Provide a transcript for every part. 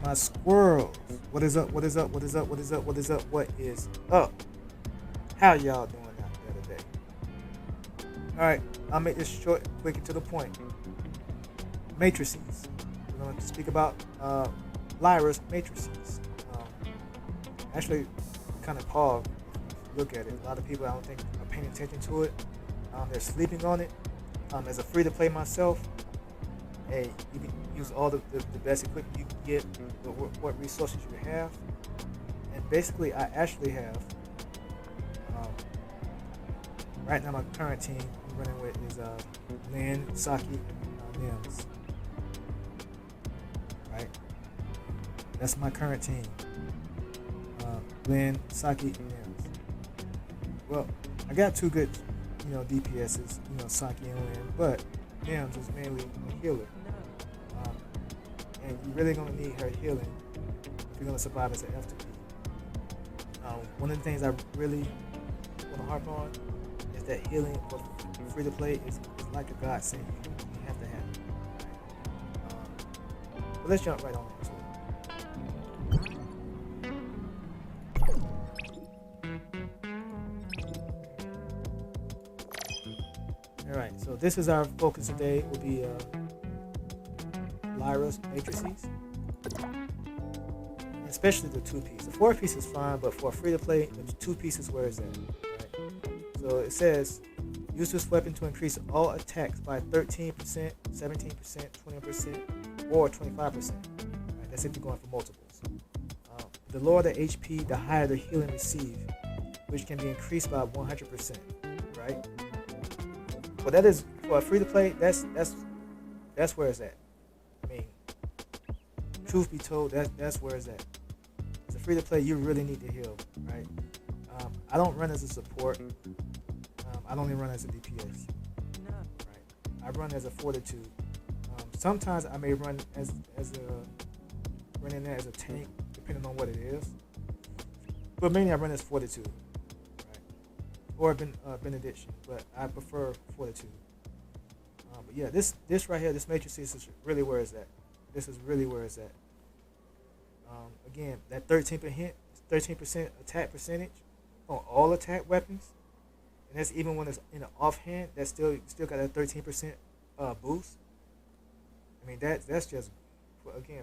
My squirrels. What is up? What is up? What is up? What is up? What is up? What is up? How y'all doing out there today? Alright, I'll make this short, quick, and to the point. Matrices. We're going to speak about LYRA'S matrices. Actually, kind of pause. Look at it. A lot of people I don't think are paying attention to it. They're sleeping on it. As a free to play myself, hey, you can use all the best equipment you can get, what resources you have. And basically, I actually have, right now my current team I'm running with is Lynn, Saki, and Nems. Right? That's my current team. Lynn, Saki, and Nems. Well, I got two good, DPSs, Saki and Lynn, but Nems is mainly a healer. And you're really going to need her healing if you're going to survive as an F2P. One of the things I really want to harp on is that healing for free to play is like a godsend. You have to have it. But let's jump right on into it. Alright, so this is our focus today. Will be LYRA'S matrices, especially the 2-piece. The 4-piece is fine, but for free to play, the 2-piece is where it's at. Right? So it says, use this weapon to increase all attacks by 13%, 17%, 20%, or 25%. Right? That's if you're going for multiples. The lower the HP, the higher the healing received, which can be increased by 100%. Right? Well, that is for a free to play. That's where it's at. I mean, truth be told, that's where it's at. As a free to play, you really need to heal, right? I don't run as a support. I don't even run as a DPS. Right? I run as a fortitude. Sometimes I may run as running there as a tank, depending on what it is. But mainly I run as fortitude. Or benediction, but I prefer fortitude. But yeah, this right here, this matrix is really where it's at. This is really where it's at. Again, that 13% attack percentage on all attack weapons, and that's even when it's in the offhand. That's still got that 13% boost. I mean that's just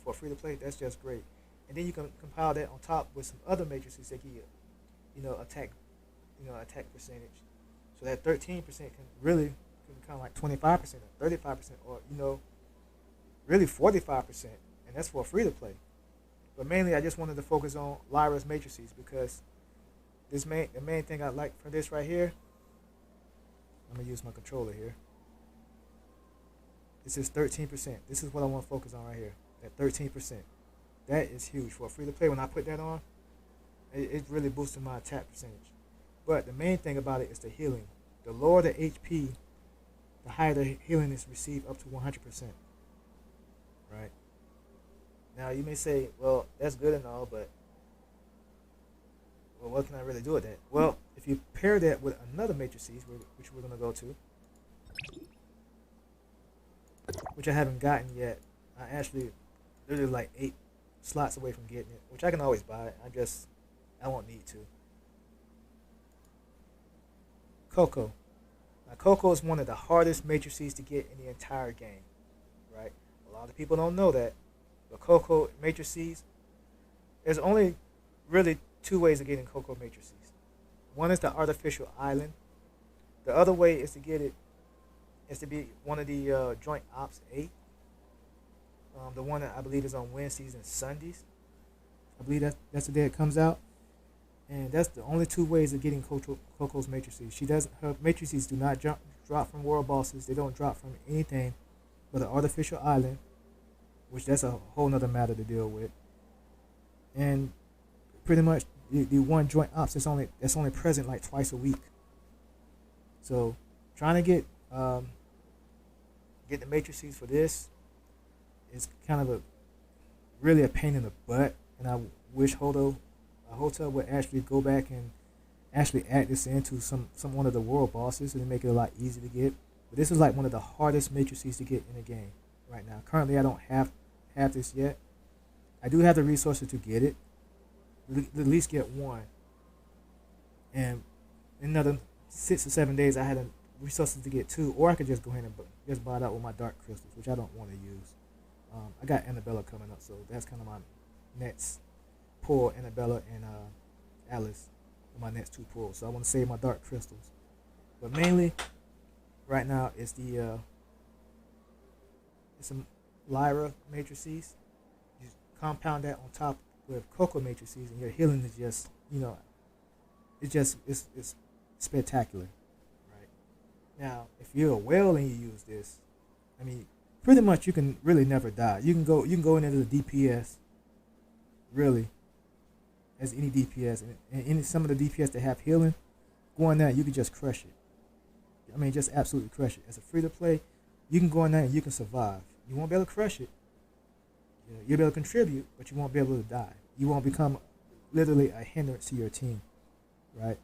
for free to play. That's just great. And then you can compile that on top with some other matrices that give you, attack percentage. So that 13% can really become like 25% or 35% or, really 45%. And that's for free to play. But mainly I just wanted to focus on LYRA'S matrices because the main thing I like for this right here, I'm going to use my controller here. This is 13%. This is what I want to focus on right here. That 13%. That is huge. For free to play, when I put that on, it really boosted my attack percentage. But the main thing about it is the healing. The lower the HP, the higher the healing is received up to 100%. Right? Now you may say, well, that's good and all, but what can I really do with that? Well, if you pair that with another matrices, which we're going to go to, which I haven't gotten yet, I actually literally like 8 slots away from getting it, which I can always buy. I won't need to. Coco. Now, Coco is one of the hardest matrices to get in the entire game, right? A lot of people don't know that, but Coco matrices, there's only really 2 ways of getting Coco matrices. One is the artificial island. The other way is to get it is to be one of the joint ops 8. The one that I believe is on Wednesdays and Sundays. I believe that's the day it comes out. And that's the only 2 ways of getting Coco's matrices. Her matrices do not drop from world bosses. They don't drop from anything but an artificial island, which that's a whole nother matter to deal with. And pretty much the one joint ops that's only present like twice a week. So trying to get the matrices for this is kind of really a pain in the butt, and I wish Hotel would actually go back and actually add this into some one of the world bosses and make it a lot easier to get. But this is like one of the hardest matrices to get in the game right now. Currently, I don't have this yet, I do have the resources to get it, at least get one. And in another 6 or 7 days, I had the resources to get two, or I could just go ahead and just buy it out with my dark crystals, which I don't want to use. I got Annabella coming up, so that's kind of my next pull. Annabella and Alice are my next two pulls. So I want to save my dark crystals, but mainly right now it's some Lyra matrices. You compound that on top with Coco matrices, and your healing is just it's spectacular, right? Now, if you're a whale and you use this, I mean, pretty much you can really never die. You can go into the DPS, really, as any DPS, and any some of the DPS that have healing, going there you can just crush it. I mean, just absolutely crush it. As a free to play, you can go in there and you can survive. You won't be able to crush it. You'll be able to contribute, but you won't be able to die. You won't become literally a hindrance to your team, right?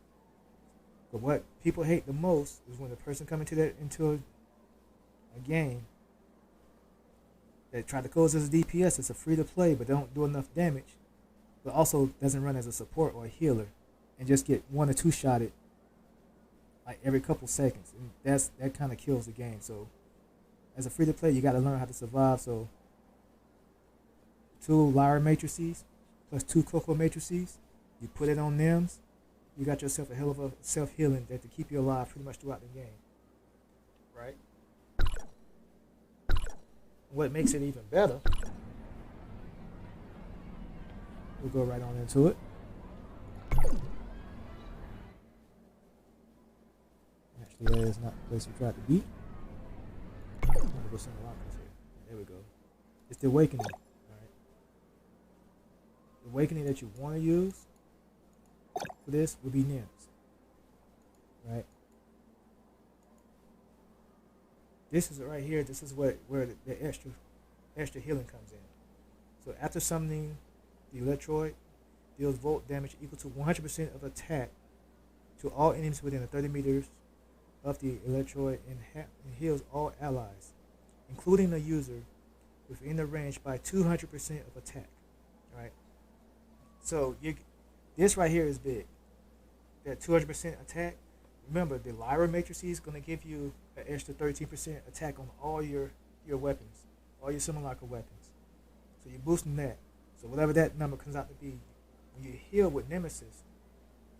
But what people hate the most is when a person comes into a game that try to close as a DPS. It's a free to play, but don't do enough damage, but also doesn't run as a support or a healer, and just get one or two shotted like every couple seconds, and that kind of kills the game. So as a free to play, you got to learn how to survive. So 2 Lyra matrices plus 2 Coco matrices, you put it on Nems, you got yourself a hell of a self-healing that to keep you alive pretty much throughout the game, right? What makes it even better, we'll go right on into it. Actually, that is not the place we tried to be. I'm gonna go send the lockers here. There we go. It's the awakening. Alright. The awakening that you want to use for this would be Nems. Right? This is right here, this is where the extra healing comes in. So after summoning the Electroid, deals volt damage equal to 100% of attack to all enemies within 30 meters of the Electroid, and heals all allies, including the user, within the range by 200% of attack. Right? So this right here is big. That 200% attack. Remember, the Lyra matrices is going to give you an extra 13% attack on all your weapons, all your simulacra weapons. So you're boosting that. So whatever that number comes out to be, when you heal with Nemesis,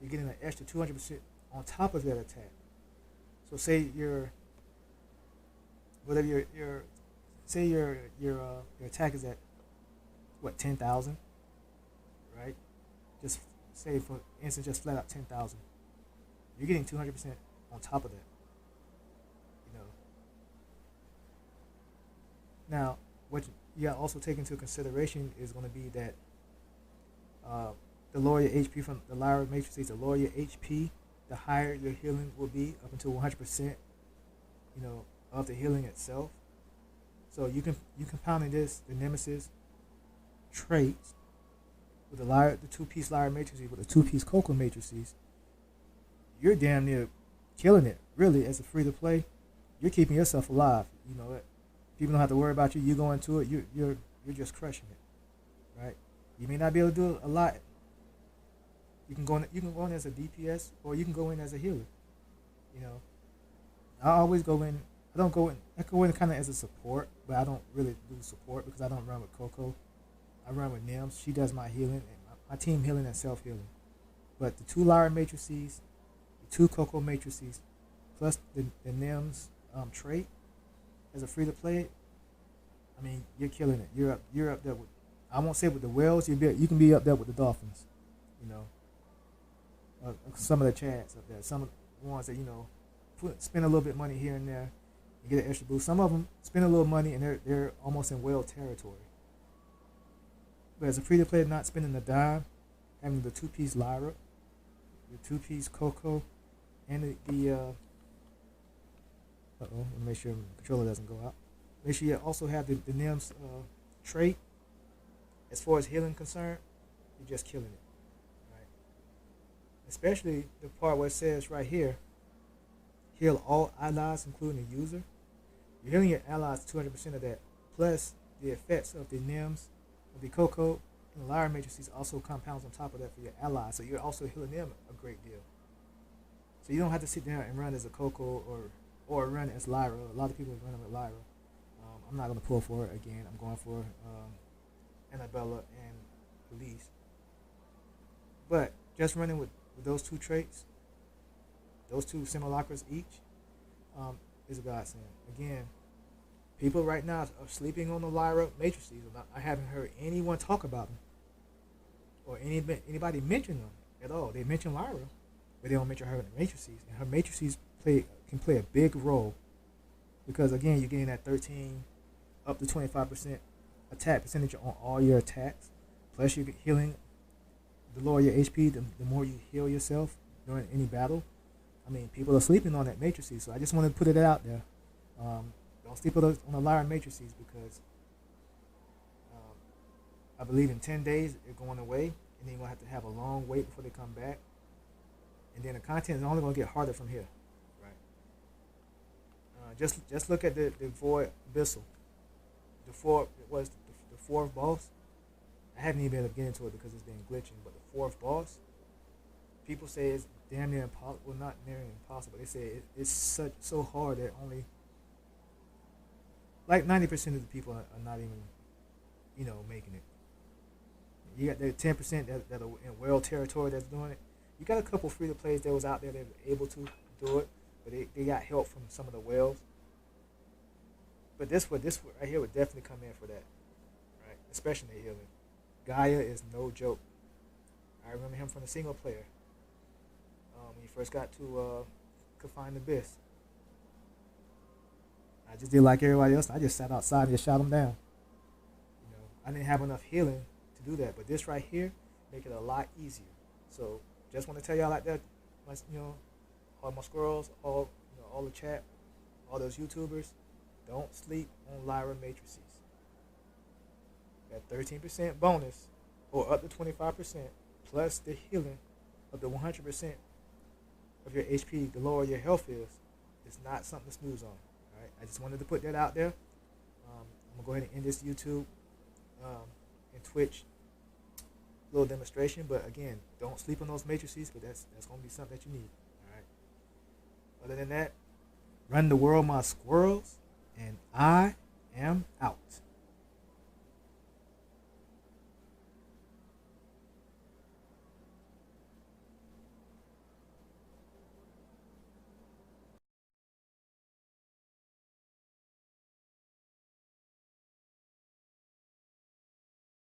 you're getting an extra 200% on top of that attack. So say your attack is at what, 10,000, right? Just say for instance, just flat out 10,000. You're getting 200% on top of that. Now, what you got also take into consideration is going to be that the lower your HP from the Lyra matrices, the lower your HP, the higher your healing will be, up until 100%, of the healing itself. So you compounding this, the Nemesis traits, with the 2-piece Lyra matrices, with the 2-piece Coco matrices, you're damn near killing it. Really, as a free to play, you're keeping yourself alive. People don't have to worry about you. You go into it, you're just crushing it, right? You may not be able to do a lot. You can go in as a DPS, or you can go in as a healer. I always go in. I go in kind of as a support, but I don't really do support because I don't run with Coco. I run with Nems. She does my healing, and my team healing and self healing. But the 2 Lyra matrices, the 2 Coco matrices, plus the Nems trait, as a free to play, I mean, you're killing it. You're up there with, I won't say with the whales. You can be up there with the dolphins. Some of the chads up there. Some of the ones that spend a little bit of money here and there and get an extra boost. Some of them spend a little money and they're almost in whale territory. But as a free to play, not spending a dime, having the 2-piece Lyra, the 2-piece Coco, and the let me make sure the controller doesn't go out. Make sure you also have the Nems trait. As far as healing concerned, you're just killing it, right? Especially the part where it says right here, heal all allies, including the user. You're healing your allies 200% of that, plus the effects of the Nems The Coco and the Lyra matrices also compounds on top of that for your allies, so you're also healing them a great deal. So you don't have to sit there and run as a Coco or run as Lyra. A lot of people are running with Lyra. I'm not going to pull for it again. I'm going for Annabella and Elise. But just running with those two traits, those two simulacras each, is a godsend. Again, people right now are sleeping on the Lyra matrices. I haven't heard anyone talk about them or anybody mention them at all. They mention Lyra, but they don't mention her matrices. And her matrices can play a big role because again, you're getting that 13 up to 25% attack percentage on all your attacks. Plus, you're healing. The lower your HP, the more you heal yourself during any battle. I mean, people are sleeping on that matrices, so I just want to put it out there. Don't sleep on the Lyra matrices because I believe in 10 days they're going away, and then you're going to have a long wait before they come back. And then the content is only going to get harder from here. Right. Just look at the Void Abyssal. The fourth boss. I haven't even been able to get into it because it's been glitching, but the fourth boss, people say it's damn near impossible. Well, not nearly impossible. They say it's so hard that only like 90% of the people are not even, making it. You got the 10% that are in whale territory that's doing it. You got a couple free to plays that was out there that were able to do it, but they got help from some of the whales. But this right here would definitely come in for that, right? Especially the healing. Gaia is no joke. I remember him from the single player. When he first got to Confined Abyss. I just did like everybody else. I just sat outside and just shot him down. I didn't have enough healing to do that, but this right here make it a lot easier. So just want to tell y'all like that, all my squirrels, all the chat, all those YouTubers, don't sleep on Lyra matrices. That 13% bonus, or up to 25%, plus the healing of the 100% of your HP, the lower your health is not something to snooze on. All right, I just wanted to put that out there. I'm gonna go ahead and end this YouTube and Twitch little demonstration. But again, don't sleep on those matrices, but that's gonna be something that you need. All right. Other than that, run the world, my squirrels, and I am out.